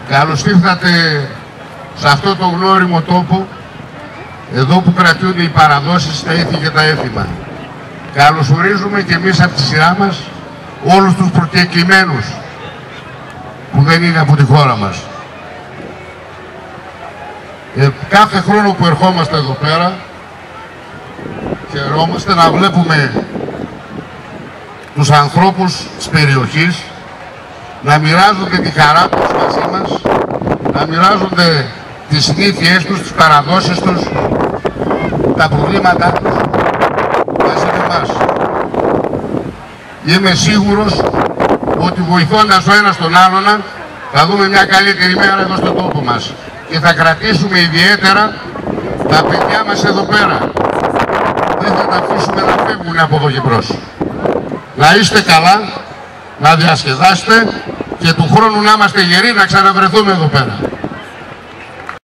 Καλώς ήρθατε σε αυτό το γνώριμο τόπο, εδώ που κρατούνται οι παραδόσεις, τα ήθη και τα έθιμα. Καλωσορίζουμε και εμείς από τη σειρά μας όλους τους προκεκλημένους που δεν είναι από τη χώρα μας. Κάθε χρόνο που ερχόμαστε εδώ πέρα, χαιρόμαστε να βλέπουμε τους ανθρώπους της περιοχής να μοιράζονται τη χαρά τους μαζί μας, να μοιράζονται τις συνήθειές τους, τις παραδόσεις τους, τα προβλήματά τους μαζί με εμάς. Είμαι σίγουρος ότι βοηθώντας ο ένας τον άλλον θα δούμε μια καλύτερη μέρα εδώ στον τόπο μας και θα κρατήσουμε ιδιαίτερα τα παιδιά μας εδώ πέρα. Δεν θα τα αφήσουμε να φεύγουν από εδώ και μπρος. Να είστε καλά, να διασκεδάσετε και του χρόνου να είμαστε γεροί να ξαναβρεθούμε εδώ πέρα.